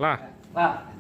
Lah. Pak.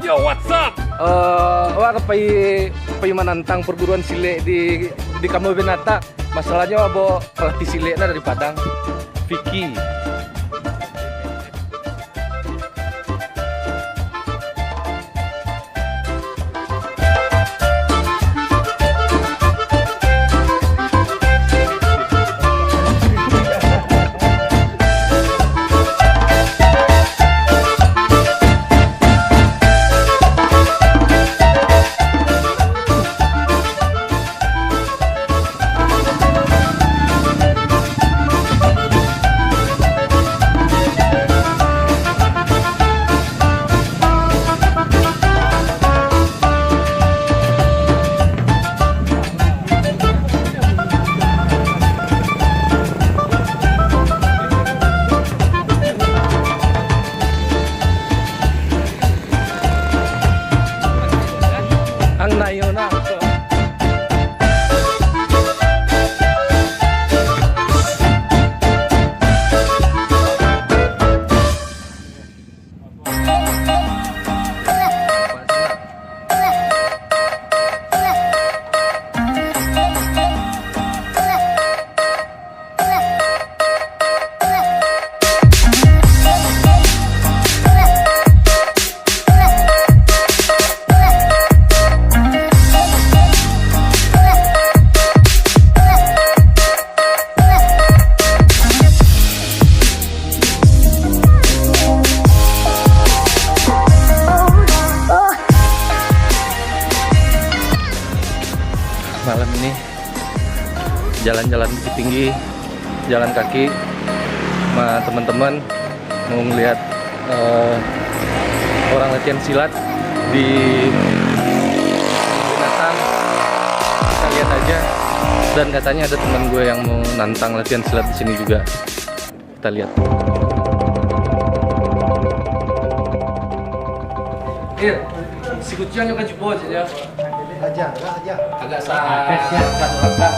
Yo, what's up? Wah, pai menantang perguruan silat di Kamu Benata. Masalahnya abo pelatih silatnya dari Padang, Vicky. Ang nayo na ako. Malam ini jalan-jalan Bukit Tinggi, jalan kaki sama teman-teman mau ngeliat orang latihan silat di binatang. Kita lihat aja, dan katanya ada teman gue yang mau nantang latihan silat di sini juga. Kita lihat. Iya, si kucing yang kejebol aja. Aja. Agak agak.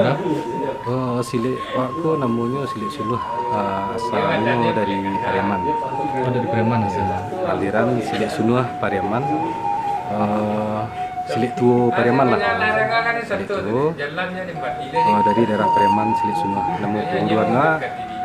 Nah, Silik aku namanya Silik Suluh, asalnya dari Pariaman. dari Preman asalnya. Aliran Silik Suluh Pariaman, Silik Tuo Pariaman lah. Silik Tuo dari daerah Pariaman Silik Suluh. Nama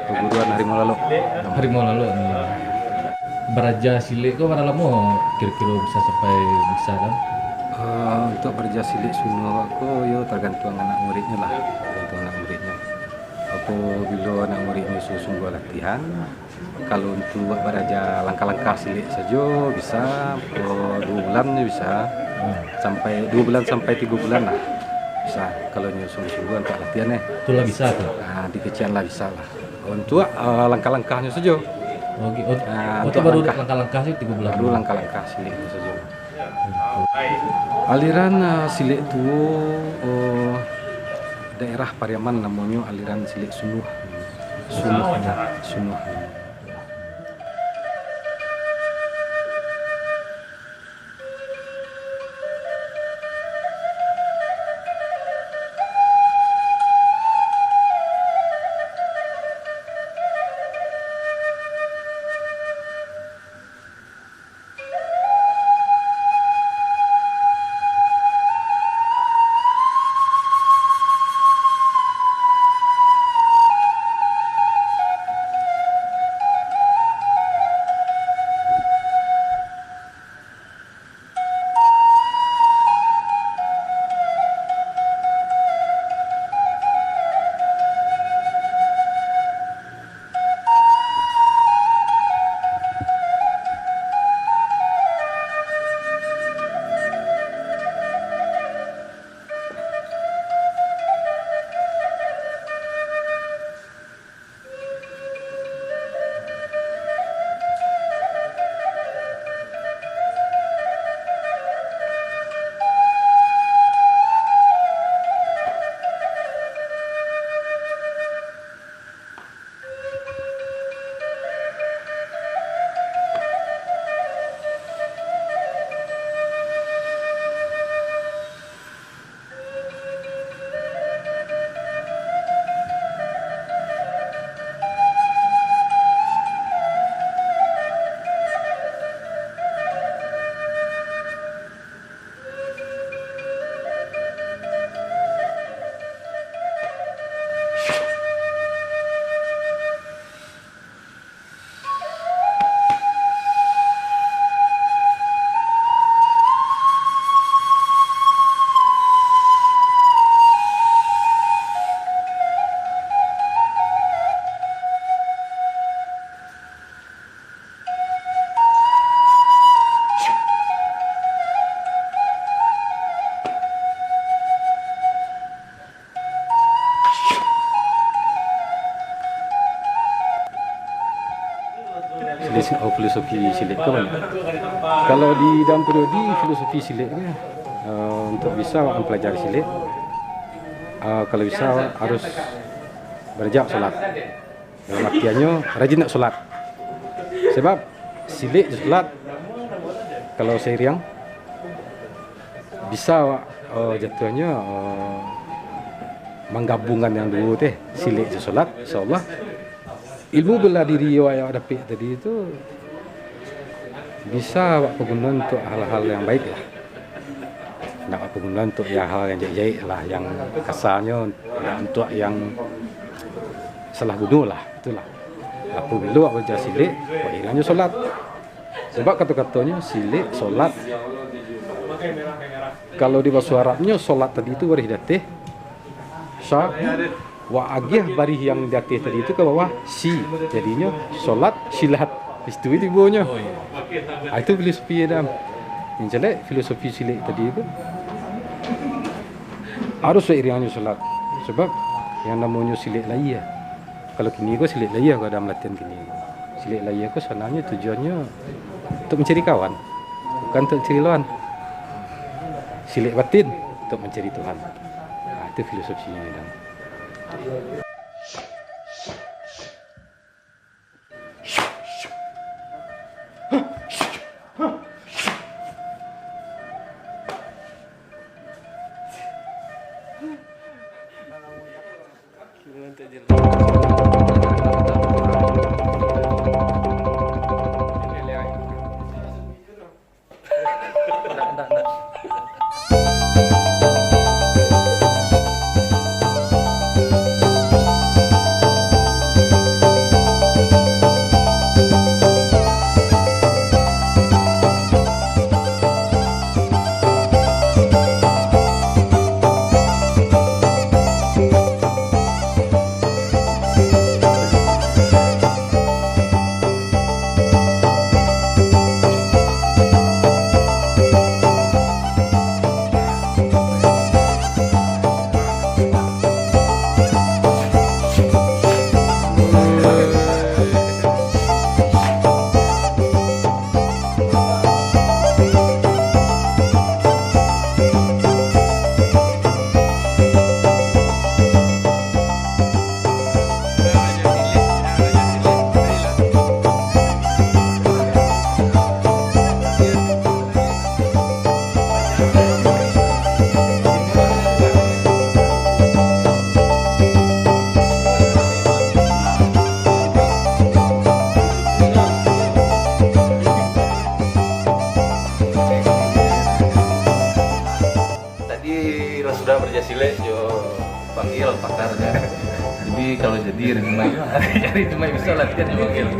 perguruan Harimau Lalo. Harimau Lalo nih. Beraja Silik kok pada lama kira-kira bisa sampai bisa kan? Untuk berja Silik Suluh aku yo tergantung anak muridnya lah, tergantung anak muridnya. Apabila anak muridnya sungguh latihan, kalau untuk buat beraja langkah-langkah silik saja bisa 2 bulan bisa, sampai 2 bulan sampai 3 bulan lah bisa. Kalau sungguh-sungguh untuk latihan Itulah bisa tuh. di kecian lah bisa lah. Untuk langkah-langkahnya saja. Untuk baru langkah-langkah sih 3 bulan. Baru langkah-langkah siliknya saja. Aliran silik itu daerah Pariaman namanya aliran Silik Suluh. Suluh. Filosofi silik ke mana? Kalau di dalam periodi filosofi silik ni, untuk bisa mempelajari silik, kalau bisa harus berjak solat. Dalam artiannya rajin nak solat. Sebab silik solat kalau seiring bisa jatuhnya menggabungkan yang dulu teh silik solat, insyaallah ilmu bela diri yang dapat tadi itu bisa penggunaan untuk hal-hal yang baik lah. Nak penggunaan untuk hal yang jahit lah, yang kasarnya untuk yang salah guna lah, itulah. Apabila awak baca silik, awak ingatnya solat. Sebab kata-katanya silik, solat. Kalau di bahasa Arabnya solat tadi itu barih datih sya wa agih barih yang datih tadi itu ke bawah si. Jadinya solat silat. Itu ibunya. Itu filosofi dalam. Yang jelek filosofi silik tadi itu harus seiringnya solat. Sebab yang namanya silik layah. Kalau kini aku silik layah kalau dalam latihan kini. Silik layah aku sebenarnya tujuannya untuk mencari kawan, bukan untuk mencari lawan. Silik batin untuk mencari Tuhan. Itu filosofinya dalam. Sudah berjasile jo panggil pakarnya. Jadi kalau jadi Ridmai jadi Ridmai bisa latihan dipanggil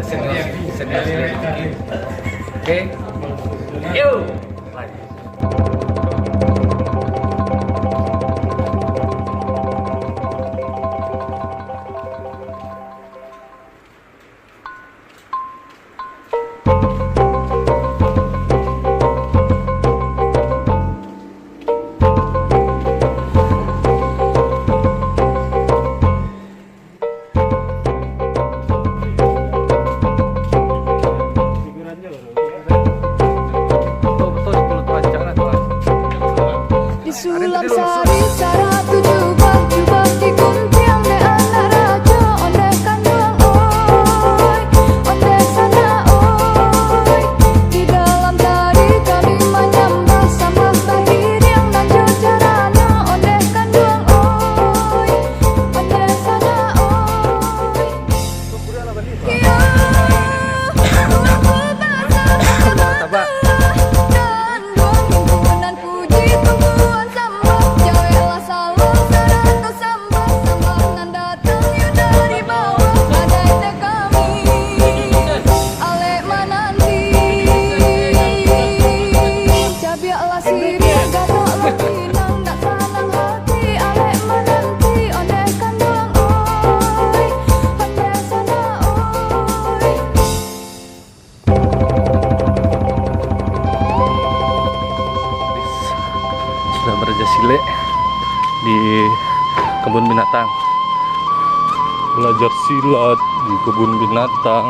senior sile. Oke. Yuk. Sulam sari sara tujuh bak di kuntiang de anak raja onde kandang oi onde sana oi di dalam tari kami menyembah sama bahir yang nanjau jarana onde kandang oi onde sana oi ya Tabak. dan dong himpunan puji tumbuhan sambah jawelah salam sarata sambah sambangan datang yu dari bawah badai teh kami ale mananti cabialah sirih gatok lukinang dak sanang hati ale mananti onde kandang oi onde sana oi. Sudah berjasile di kebun binatang, belajar silat di kebun binatang.